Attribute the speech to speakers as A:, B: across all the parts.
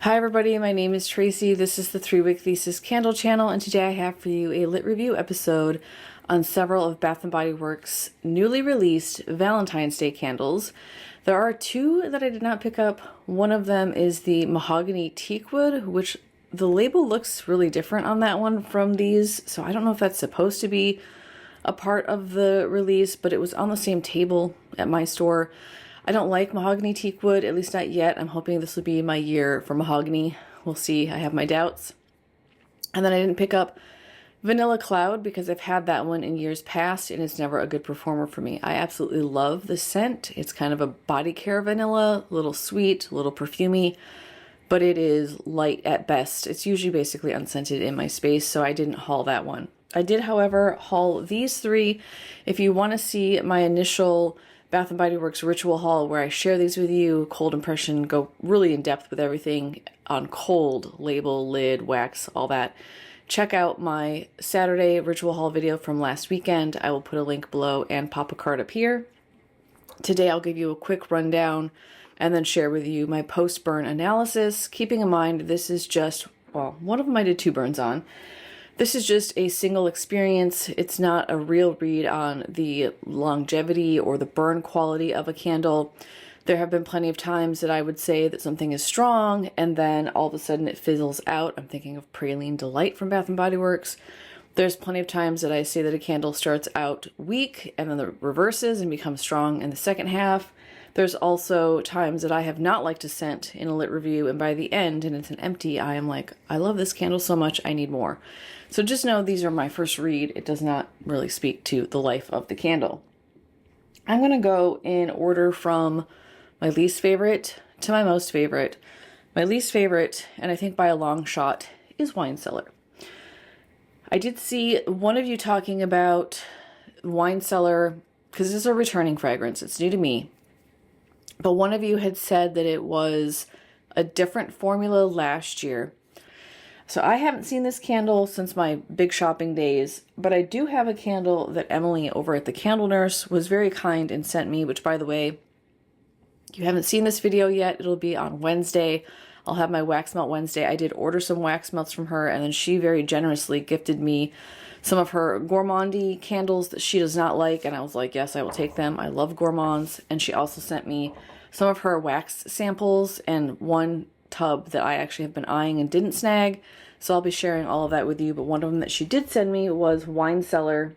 A: Hi everybody, my name is Tracy. This is the 3-Week Thesis Candle channel, and today I have for you a lit review episode on several of Bath & Body Works' newly released Valentine's Day candles. There are two that I did not pick up. One of them is the Mahogany Teakwood, which the label looks really different on that one from these, so I don't know if that's supposed to be a part of the release, but it was on the same table at my store. I don't like mahogany teakwood, at least not yet. I'm hoping this will be my year for mahogany. We'll see. I have my doubts. And then I didn't pick up Vanilla Cloud because I've had that one in years past and it's never a good performer for me. I absolutely love the scent. It's kind of a body care vanilla, a little sweet, a little perfumey, but it is light at best. It's usually basically unscented in my space, so I didn't haul that one. I did, however, haul these three. If you want to see my initial Bath & Body Works ritual haul where I share these with you, cold impression, go really in depth with everything on cold, label, lid, wax, all that. Check out my Saturday ritual haul video from last weekend. I will put a link below and pop a card up here. Today I'll give you a quick rundown and then share with you my post-burn analysis, keeping in mind this is just, well, one of them I did 2 burns on. This is just a single experience. It's not a real read on the longevity or the burn quality of a candle. There have been plenty of times that I would say that something is strong and then all of a sudden it fizzles out. I'm thinking of Praline Delight from Bath & Body Works. There's plenty of times that I say that a candle starts out weak and then it reverses and becomes strong in the second half. There's also times that I have not liked a scent in a lit review, and by the end, and it's an empty, I am like, I love this candle so much, I need more. So just know these are my first read. It does not really speak to the life of the candle. I'm going to go in order from my least favorite to my most favorite. My least favorite, and I think by a long shot, is Wine Cellar. I did see one of you talking about Wine Cellar, because this is a returning fragrance. It's new to me. But one of you had said that it was a different formula last year. So I haven't seen this candle since my big shopping days, but I do have a candle that Emily over at the Candle Nurse was very kind and sent me, which, by the way, if you haven't seen this video yet, it'll be on Wednesday. I'll have my wax melt Wednesday. I did order some wax melts from her, and then she very generously gifted me some of her gourmandy candles that she does not like, and I was like, yes, I will take them. I love gourmands. And she also sent me some of her wax samples and one tub that I actually have been eyeing and didn't snag. So I'll be sharing all of that with you. But one of them that she did send me was Wine Cellar,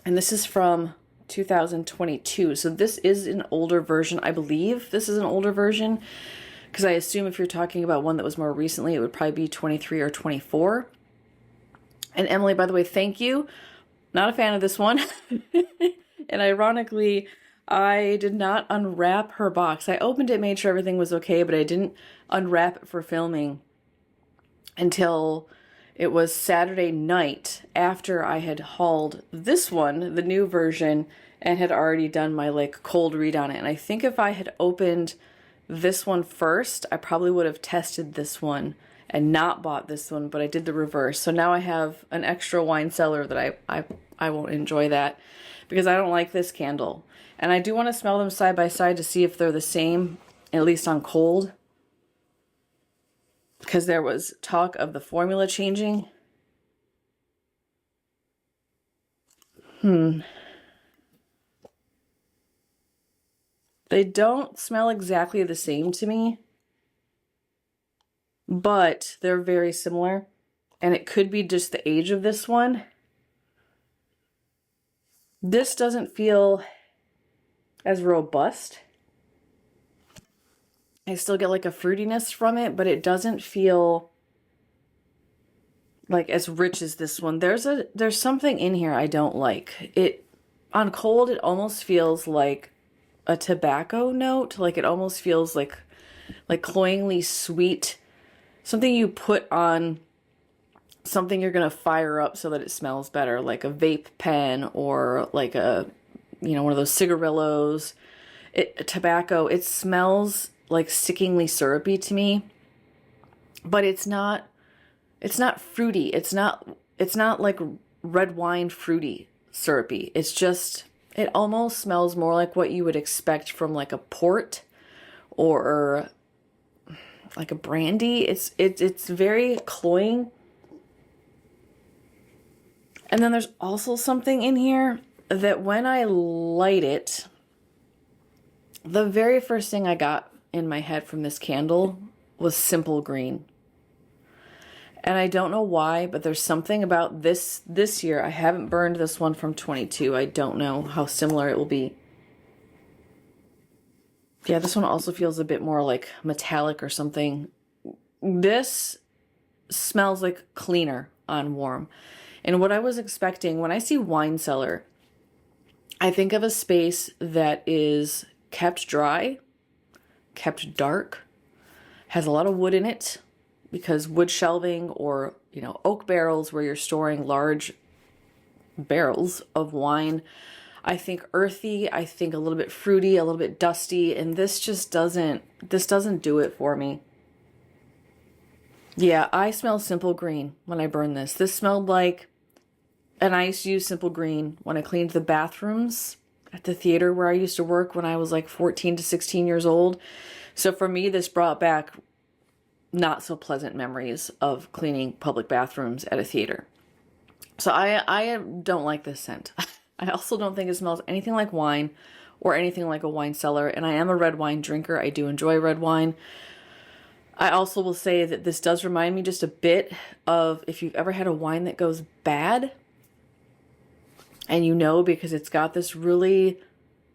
A: and this is from 2022. So this is an older version. I believe this is an older version, because I assume if you're talking about one that was more recently, it would probably be 23 or 24. And Emily, by the way, thank you. Not a fan of this one. And ironically, I did not unwrap her box. I opened it, made sure everything was okay, but I didn't unwrap it for filming until it was Saturday night after I had hauled this one, the new version, and had already done my like cold read on it. And I think if I had opened this one first, I probably would have tested this one and not bought this one, but I did the reverse. So now I have an extra Wine Cellar that I won't enjoy that because I don't like this candle. And I do want to smell them side by side to see if they're the same, at least on cold, because there was talk of the formula changing. They don't smell exactly the same to me, but they're very similar, and it could be just the age of this one. This doesn't feel as robust. I still get like a fruitiness from it, but it doesn't feel like as rich as this one. There's something in here I don't like. It on cold, it almost feels like a tobacco note. Like it almost feels like cloyingly sweet. Something you put on something you're gonna fire up so that it smells better, like a vape pen or like a, you know, one of those cigarillos. Tobacco, it smells like stickingly syrupy to me, but it's not fruity. It's not like red wine fruity syrupy. It's just, it almost smells more like what you would expect from like a port, or like a brandy. It's very cloying. And then there's also something in here that when I light it, the very first thing I got in my head from this candle was simple green. And I don't know why, but there's something about this year. I haven't burned this one from 22. I don't know how similar it will be. Yeah, this one also feels a bit more like metallic or something. This smells like cleaner on warm. And what I was expecting, when I see Wine Cellar, I think of a space that is kept dry, kept dark, has a lot of wood in it, because wood shelving or, oak barrels where you're storing large barrels of wine. I think earthy, I think a little bit fruity, a little bit dusty, and this doesn't do it for me. Yeah, I smell simple green when I burn this. This smelled like, and I used to use simple green when I cleaned the bathrooms at the theater where I used to work when I was like 14 to 16 years old. So for me, this brought back not so pleasant memories of cleaning public bathrooms at a theater. So I don't like this scent. I also don't think it smells anything like wine or anything like a wine cellar. And I am a red wine drinker. I do enjoy red wine. I also will say that this does remind me just a bit of if you've ever had a wine that goes bad. And because it's got this really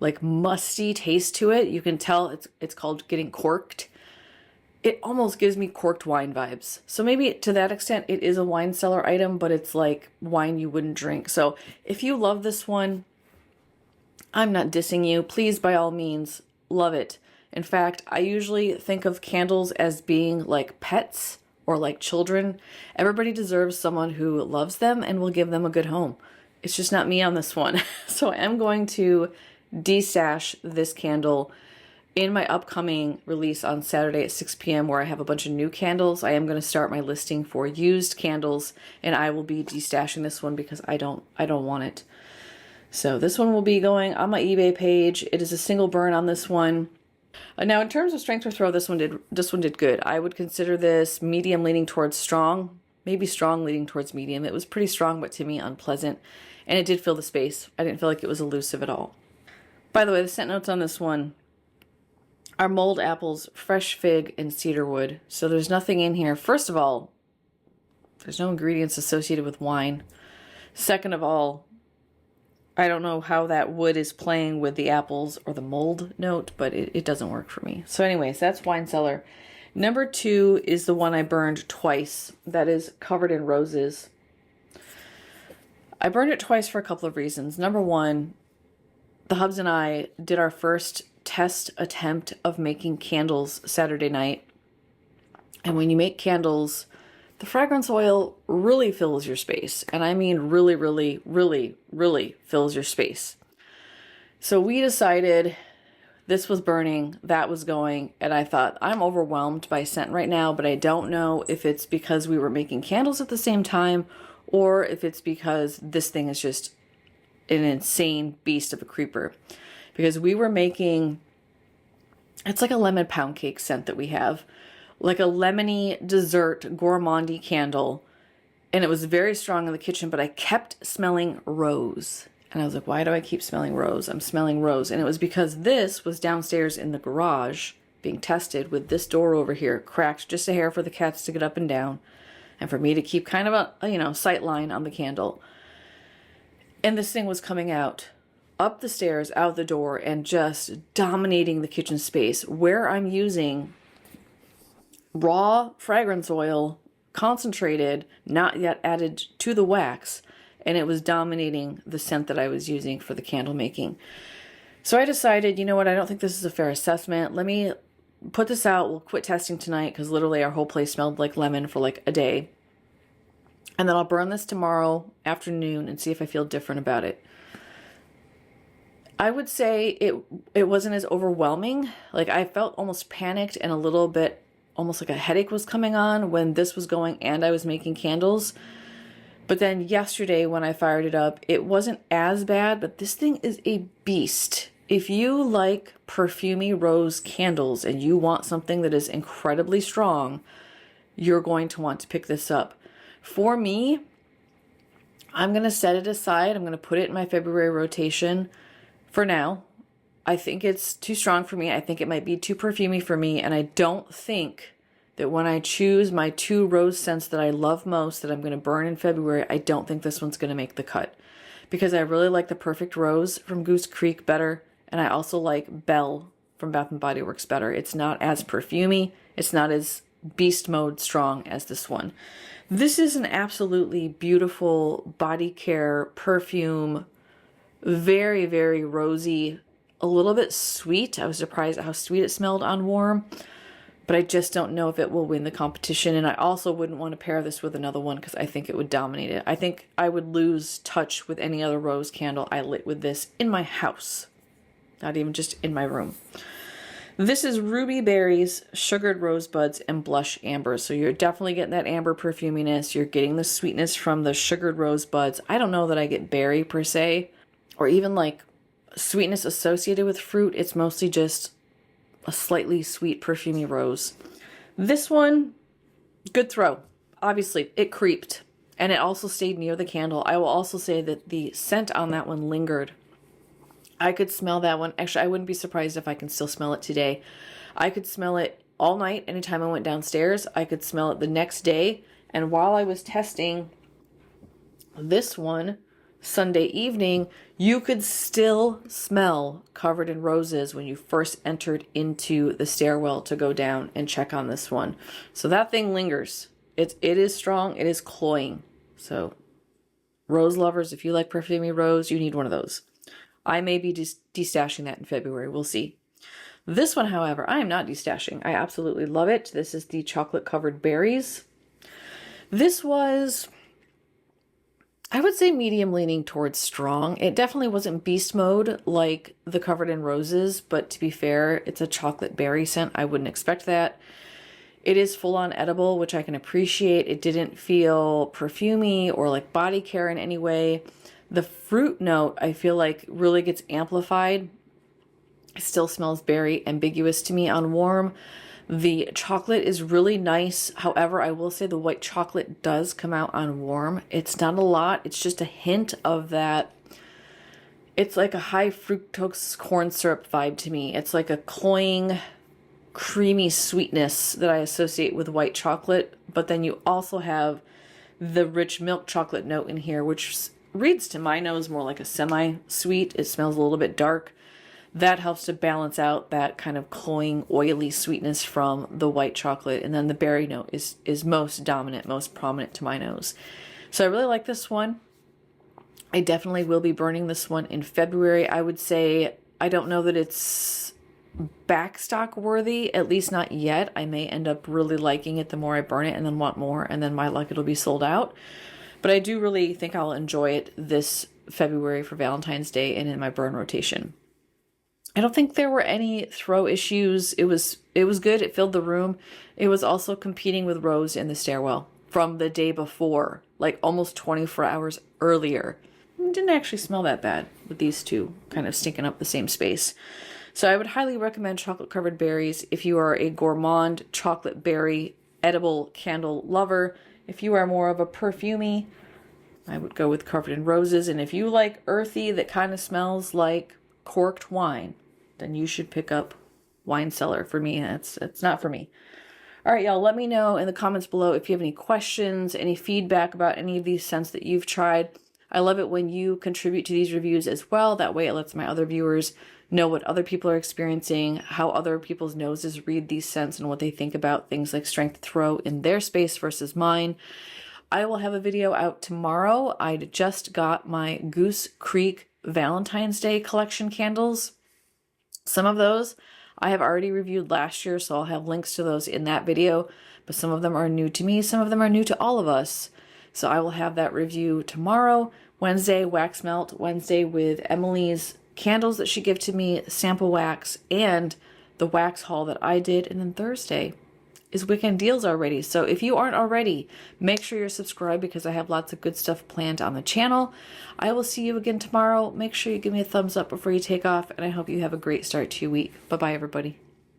A: like musty taste to it. You can tell it's called getting corked. It almost gives me corked wine vibes. So maybe to that extent, it is a wine cellar item, but it's like wine you wouldn't drink. So if you love this one, I'm not dissing you. Please, by all means, love it. In fact, I usually think of candles as being like pets or like children. Everybody deserves someone who loves them and will give them a good home. It's just not me on this one. So I am going to destash this candle in my upcoming release on Saturday at 6 p.m. where I have a bunch of new candles. I am going to start my listing for used candles, and I will be destashing this one because I don't want it. So this one will be going on my eBay page. It is a single burn on this one. Now in terms of strength or throw, this one did good. I would consider this medium leaning towards strong, maybe strong leaning towards medium. It was pretty strong, but to me unpleasant, and it did fill the space. I didn't feel like it was elusive at all. By the way, the scent notes on this one are mulled apples, fresh fig, and cedarwood. So there's nothing in here. First of all, there's no ingredients associated with wine. Second of all, I don't know how that wood is playing with the apples or the mulled note, but it doesn't work for me. So anyways, that's Wine Cellar. Number 2 is the one I burned twice. That is Covered in Roses. I burned it twice for a couple of reasons. Number 1, the hubs and I did our first test attempt of making candles Saturday night. And when you make candles, the fragrance oil really fills your space. And I mean really, really, really, really fills your space. So we decided this was burning, that was going, and I thought, I'm overwhelmed by scent right now, but I don't know if it's because we were making candles at the same time or if it's because this thing is just an insane beast of a creeper. Because we were making, it's like a lemon pound cake scent that we have, like a lemony dessert gourmandy candle. And it was very strong in the kitchen, but I kept smelling rose. And I was like, why do I keep smelling rose? I'm smelling rose. And it was because this was downstairs in the garage being tested with this door over here cracked just a hair for the cats to get up and down. And for me to keep kind of a sight line on the candle. And this thing was coming out up the stairs, out the door, and just dominating the kitchen space where I'm using raw fragrance oil, concentrated, not yet added to the wax, and it was dominating the scent that I was using for the candle making. So I decided, you know what, I don't think this is a fair assessment. Let me put this out. We'll quit testing tonight because literally our whole place smelled like lemon for like a day. And then I'll burn this tomorrow afternoon and see if I feel different about it. I would say it wasn't as overwhelming. Like I felt almost panicked and a little bit almost like a headache was coming on when this was going and I was making candles. But then yesterday when I fired it up, it wasn't as bad, but this thing is a beast. If you like perfumey rose candles and you want something that is incredibly strong, you're going to want to pick this up. For me, I'm going to set it aside. I'm going to put it in my February rotation for now. I think it's too strong for me. I think it might be too perfumey for me. And I don't think that when I choose my 2 rose scents that I love most that I'm going to burn in February, I don't think this one's going to make the cut. Because I really like the Perfect Rose from Goose Creek better. And I also like Belle from Bath & Body Works better. It's not as perfumey. It's not as beast mode strong as this one. This is an absolutely beautiful body care perfume. Very, very rosy. A little bit sweet. I was surprised at how sweet it smelled on warm. But I just don't know if it will win the competition. And I also wouldn't want to pair this with another one because I think it would dominate it. I think I would lose touch with any other rose candle I lit with this in my house. Not even just in my room. This is Ruby Berries, Sugared Rosebuds, and Blush Amber. So you're definitely getting that amber perfuminess. You're getting the sweetness from the sugared rosebuds. I don't know that I get berry per se, or even like sweetness associated with fruit. It's mostly just a slightly sweet perfumey rose. This one, good throw. Obviously, it creeped, and it also stayed near the candle. I will also say that the scent on that one lingered. I could smell that one. Actually, I wouldn't be surprised if I can still smell it today. I could smell it all night. Anytime I went downstairs, I could smell it the next day. And while I was testing this one Sunday evening, you could still smell Covered in Roses when you first entered into the stairwell to go down and check on this one. So that thing lingers. It is strong. It is cloying. So rose lovers, if you like perfumey rose, you need one of those. I may be destashing that in February. We'll see. This one, however, I am not destashing. I absolutely love it. This is the Chocolate Covered Berries. This was, I would say, medium leaning towards strong. It definitely wasn't beast mode like the Covered in Roses, but to be fair, it's a chocolate berry scent. I wouldn't expect that. It is full on edible, which I can appreciate. It didn't feel perfumey or like body care in any way. The fruit note, I feel like, really gets amplified. It still smells very ambiguous to me on warm. The chocolate is really nice. However, I will say the white chocolate does come out on warm. It's not a lot. It's just a hint of that. It's like a high fructose corn syrup vibe to me. It's like a cloying, creamy sweetness that I associate with white chocolate. But then you also have the rich milk chocolate note in here, which reads to my nose more like a semi-sweet. It smells a little bit dark. That helps to balance out that kind of cloying, oily sweetness from the white chocolate. And then the berry note is most dominant, most prominent to my nose. So I really like this one. I definitely will be burning this one in February. I would say, I don't know that it's backstock worthy, at least not yet. I may end up really liking it the more I burn it and then want more, and then my luck, it'll be sold out. But I do really think I'll enjoy it this February for Valentine's Day and in my burn rotation. I don't think there were any throw issues. It was good. It filled the room. It was also competing with Rose in the stairwell from the day before, like almost 24 hours earlier. It didn't actually smell that bad with these two kind of stinking up the same space. So I would highly recommend Chocolate Covered Berries if you are a gourmand chocolate berry edible candle lover. If you are more of a perfumey, I would go with Covered in Roses. And if you like earthy that kind of smells like corked wine, then you should pick up Wine Cellar. For me, it's not for me. All right, y'all, let me know in the comments below if you have any questions, any feedback about any of these scents that you've tried. I love it when you contribute to these reviews as well. That way it lets my other viewers know what other people are experiencing, how other people's noses read these scents, and what they think about things like strength throw in their space versus mine. I will have a video out tomorrow. I just got my Goose Creek Valentine's Day collection candles. Some of those I have already reviewed last year, so I'll have links to those in that video. But some of them are new to me. Some of them are new to all of us. So I will have that review tomorrow. Wednesday, wax melt. Wednesday with Emily's candles that she gave to me, sample wax, and the wax haul that I did. And then Thursday, is weekend deals already. So if you aren't already, make sure you're subscribed because I have lots of good stuff planned on the channel. I will see you again tomorrow. Make sure you give me a thumbs up before you take off, and I hope you have a great start to your week. Bye-bye, everybody.